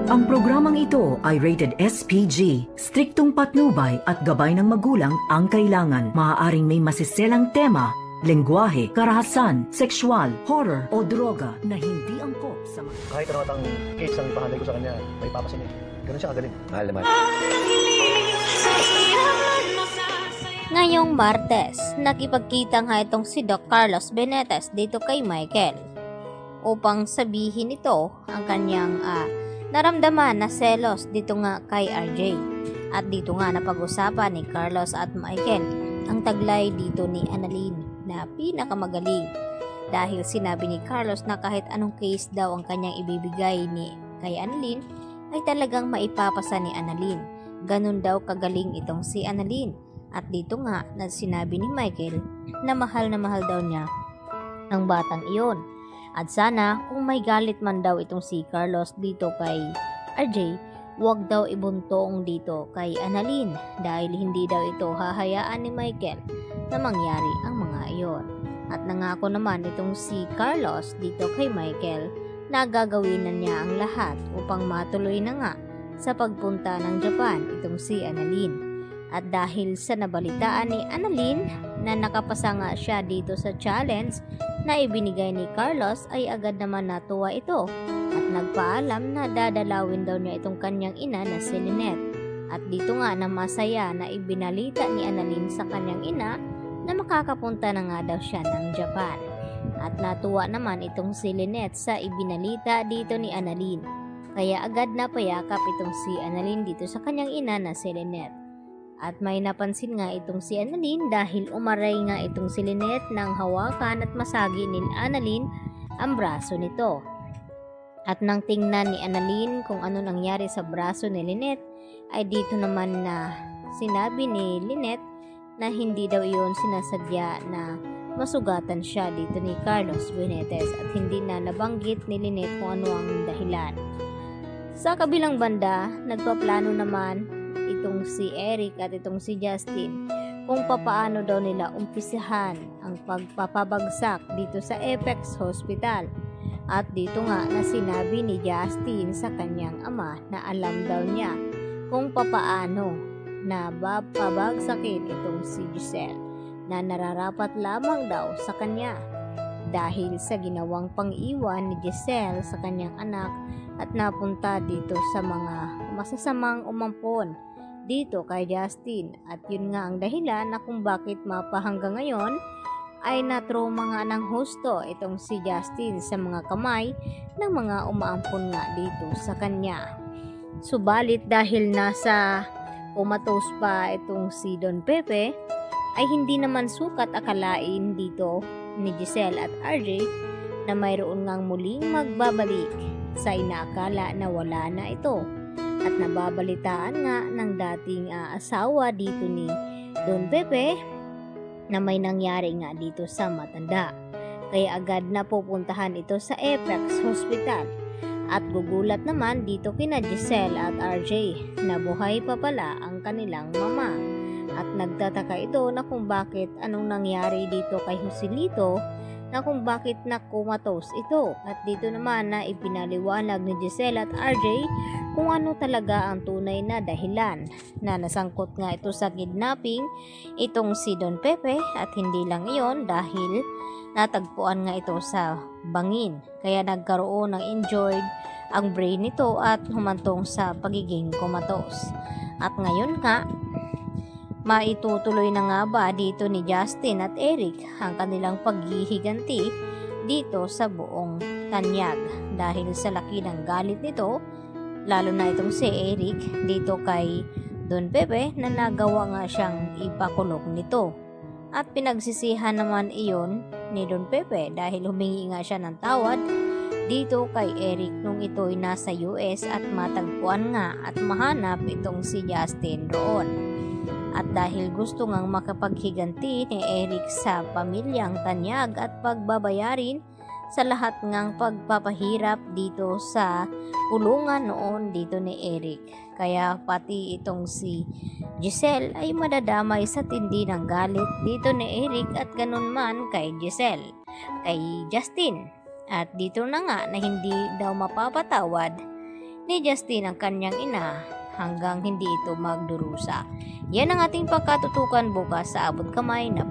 Ang programang ito ay rated SPG. Striktong patnubay at gabay ng magulang ang kailangan. Maaaring may masiselang tema, lengguwahe, karahasan, sexual, horror o droga na hindi angkop sa mga... Kahit ano atang case ang ipahanday ko sa kanya, may papasin eh. Ganun siya kagaling. Mahal naman. Ngayong Martes, nakipagkita nga itong si Doc Carlos Benitez dito kay Michael upang sabihin ito ang kanyang naramdaman na selos dito nga kay RJ. At dito nga napag-usapan ni Carlos at Michael ang taglay dito ni Annalyn na pinakamagaling dahil sinabi ni Carlos na kahit anong case daw ang kanyang ibibigay kay Annalyn ay talagang maipapasa ni Annalyn. Ganun daw kagaling itong si Annalyn. At dito nga na sinabi ni Michael na mahal daw niya ang batang iyon. At sana kung may galit man daw itong si Carlos dito kay RJ, huwag daw ibuntong dito kay Annalyn dahil hindi daw ito hahayaan ni Michael na mangyari ang mga iyon. At nangako naman itong si Carlos dito kay Michael na gagawin na niya ang lahat upang matuloy na nga sa pagpunta ng Japan itong si Annalyn. At dahil sa nabalitaan ni Annalyn na nakapasa nga siya dito sa challenge na ibinigay ni Carlos ay agad naman natuwa ito at nagpaalam na dadalawin daw niya itong kanyang ina na si Lynette. At dito nga na masaya na ibinalita ni Annalyn sa kanyang ina na makakapunta na nga daw siya ng Japan. At natuwa naman itong si Lynette sa ibinalita dito ni Annalyn. Kaya agad na payakap itong si Annalyn dito sa kanyang ina na si Lynette. At may napansin nga itong si Annalyn dahil umaray nga itong si Lynette nang hawakan at masagi ni Annalyn ang braso nito. At nang tingnan ni Annalyn kung ano nangyari sa braso ni Lynette ay dito naman na sinabi ni Lynette na hindi daw iyon sinasadya na masugatan siya dito ni Carlos Benitez at hindi na nabanggit ni Lynette kung ano ang dahilan. Sa kabilang banda, nagpaplano naman itong si Eric at itong si Justin kung papaano daw nila umpisahan ang pagpapabagsak dito sa Apex Hospital. At dito nga na sinabi ni Justin sa kanyang ama na alam daw niya kung papaano na babagsakin itong si Giselle na nararapat lamang daw sa kanya dahil sa ginawang pang-iwan ni Giselle sa kanyang anak at napunta dito sa mga masasamang umampon dito kay Justin. At yun nga ang dahilan na kung bakit mapahanggang ngayon ay natroma nga ng husto itong si Justin sa mga kamay ng mga umaampon nga dito sa kanya. Subalit dahil nasa comatose pa itong si Don Pepe ay hindi naman sukat akalain dito ni Giselle at RJ na mayroon ngang muling magbabalik sa inaakala na wala na ito. At nababalitaan nga ng dating asawa dito ni Don Pepe na may nangyari nga dito sa matanda. Kaya agad na pupuntahan ito sa Apex Hospital. At gugulat naman dito kina Giselle at RJ na buhay pa pala ang kanilang mama. At nagtataka ito na kung bakit anong nangyari dito kay Joselito na kung bakit nakumatos ito. At dito naman na ipinaliwanag ni Giselle at RJ kung ano talaga ang tunay na dahilan na nasangkot nga ito sa kidnapping itong si Don Pepe. At hindi lang iyon dahil natagpuan nga ito sa bangin kaya nagkaroon ng injured ang brain nito at humantong sa pagiging comatose. At ngayon nga maitutuloy na nga ba dito ni Justin at Eric ang kanilang paghihiganti dito sa buong tanyag dahil sa laki ng galit nito, lalo na itong si Eric dito kay Don Pepe na nagawa nga siyang ipakulong nito. At pinagsisihan naman iyon ni Don Pepe dahil humingi nga siya ng tawad dito kay Eric nung ito'y nasa US at matagpuan nga at mahanap itong si Justin doon. At dahil gusto ngang makapaghiganti ni Eric sa pamilyang tanyag at pagbabayarin sa lahat ngang pagpapahirap dito sa kulungan noon dito ni Eric. Kaya pati itong si Giselle ay madadamay sa tindi ng galit dito ni Eric at ganun man kay Giselle, kay Justin. At dito na nga na hindi daw mapapatawad ni Justin ang kanyang ina hanggang hindi ito magdurusa. Yan ang ating pagkatutukan bukas sa abot kamay na